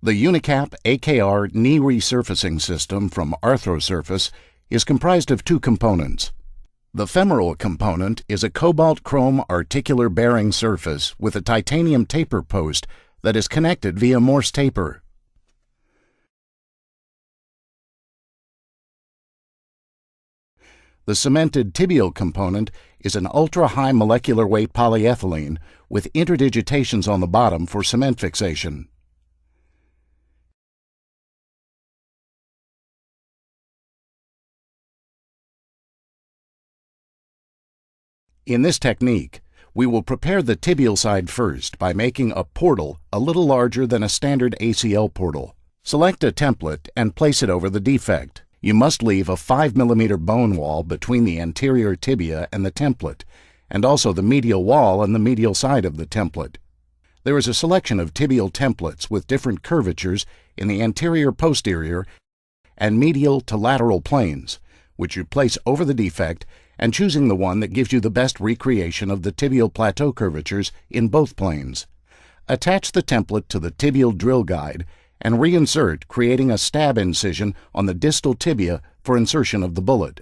The UNICAP AKR knee resurfacing system from Arthrosurface is comprised of two components. The femoral component is a cobalt chrome articular bearing surface with a titanium taper post that is connected via Morse taper. The cemented tibial component is an ultra-high molecular weight polyethylene with interdigitations on the bottom for cement fixation. In this technique, we will prepare the tibial side first by making a portal a little larger than a standard ACL portal. Select a template and place it over the defect. You must leave a 5 mm bone wall between the anterior tibia and the template, and also the medial wall and the medial side of the template. There is a selection of tibial templates with different curvatures in the anterior-posterior and medial to lateral planes, which you place over the defect and choosing the one that gives you the best recreation of the tibial plateau curvatures in both planes. Attach the template to the tibial drill guide and reinsert, creating a stab incision on the distal tibia for insertion of the bullet.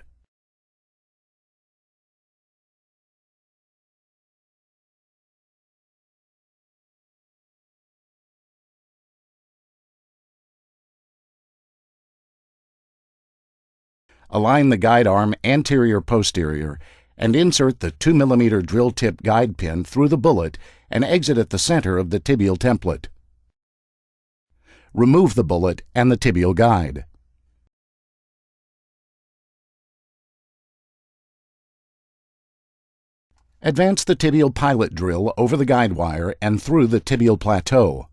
Align the guide arm anterior-posterior and insert the 2 mm drill tip guide pin through the bullet and exit at the center of the tibial template. Remove the bullet and the tibial guide. Advance the tibial pilot drill over the guide wire and through the tibial plateau.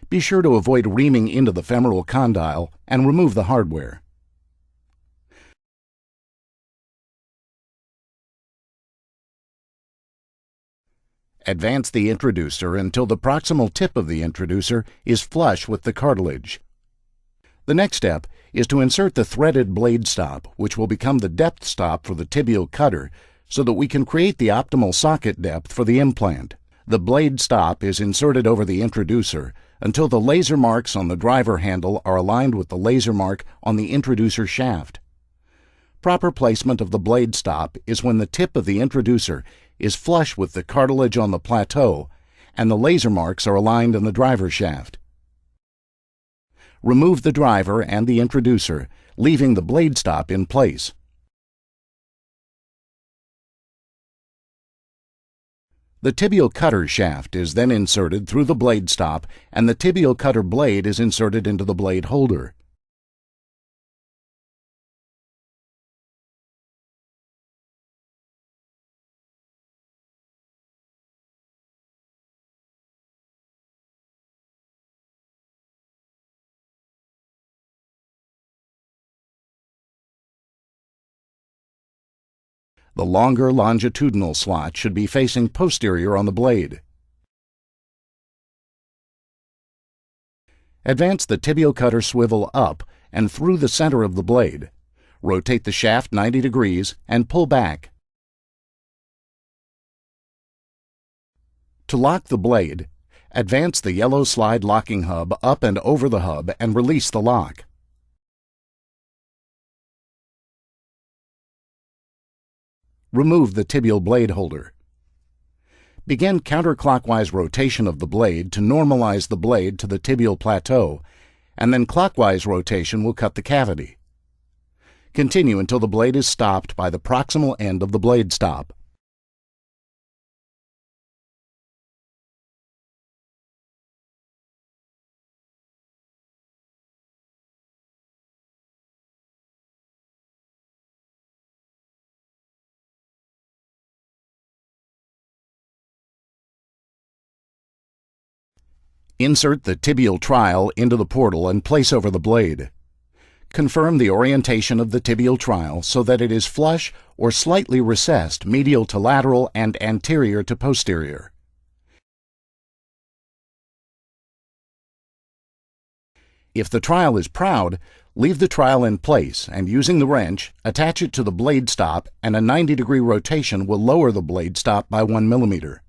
Be sure to avoid reaming into the femoral condyle and remove the hardware. Advance the introducer until the proximal tip of the introducer is flush with the cartilage. The next step is to insert the threaded blade stop, which will become the depth stop for the tibial cutter, so that we can create the optimal socket depth for the implant. The blade stop is inserted over the introducer until the laser marks on the driver handle are aligned with the laser mark on the introducer shaft. Proper placement of the blade stop is when the tip of the introducer is flush with the cartilage on the plateau and the laser marks are aligned in the driver shaft. Remove the driver and the introducer, leaving the blade stop in place. The tibial cutter shaft is then inserted through the blade stop and the tibial cutter blade is inserted into the blade holder. The longer longitudinal slot should be facing posterior on the blade. Advance the tibial cutter swivel up and through the center of the blade. Rotate the shaft 90 degrees and pull back. To lock the blade, advance the yellow slide locking hub up and over the hub and release the lock. Remove the tibial blade holder. Begin counterclockwise rotation of the blade to normalize the blade to the tibial plateau, and then clockwise rotation will cut the cavity. Continue until the blade is stopped by the proximal end of the blade stop. Insert the tibial trial into the portal and place over the blade. Confirm the orientation of the tibial trial so that it is flush or slightly recessed medial to lateral and anterior to posterior. If the trial is proud, leave the trial in place and using the wrench, attach it to the blade stop and a 90-degree rotation will lower the blade stop by 1 millimeter.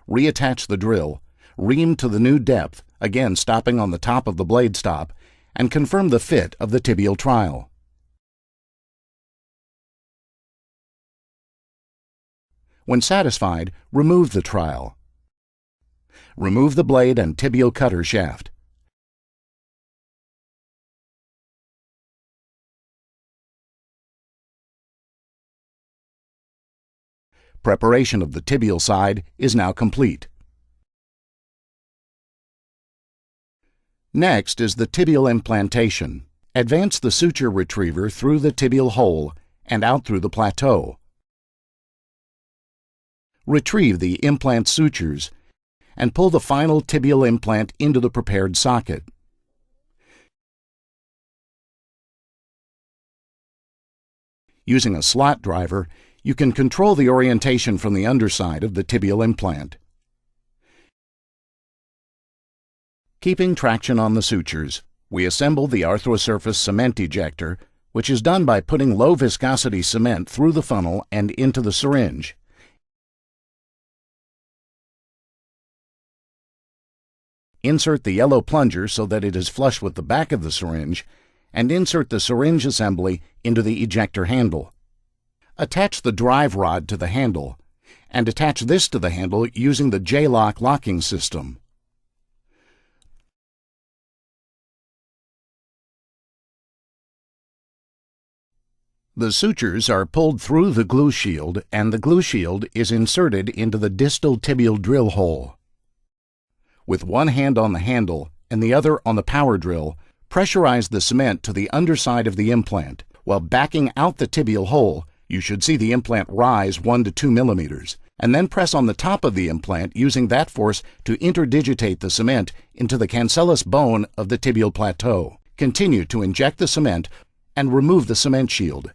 reattach the drill, ream to the new depth, again stopping on the top of the blade stop, and confirm the fit of the tibial trial. When satisfied, remove the trial. Remove the blade and tibial cutter shaft. Preparation of the tibial side is now complete. Next is the tibial implantation. Advance the suture retriever through the tibial hole and out through the plateau. Retrieve the implant sutures and pull the final tibial implant into the prepared socket. Using a slot driver, you can control the orientation from the underside of the tibial implant. Keeping traction on the sutures, we assemble the arthrosurface cement ejector, which is done by putting low-viscosity cement through the funnel and into the syringe. Insert the yellow plunger so that it is flush with the back of the syringe, and insert the syringe assembly into the ejector handle. Attach the drive rod to the handle, and attach this to the handle using the J-lock locking system. The sutures are pulled through the glue shield, and the glue shield is inserted into the distal tibial drill hole. With one hand on the handle and the other on the power drill, pressurize the cement to the underside of the implant. While backing out the tibial hole, you should see the implant rise 1 to 2 millimeters, and then press on the top of the implant using that force to interdigitate the cement into the cancellous bone of the tibial plateau. Continue to inject the cement and remove the cement shield.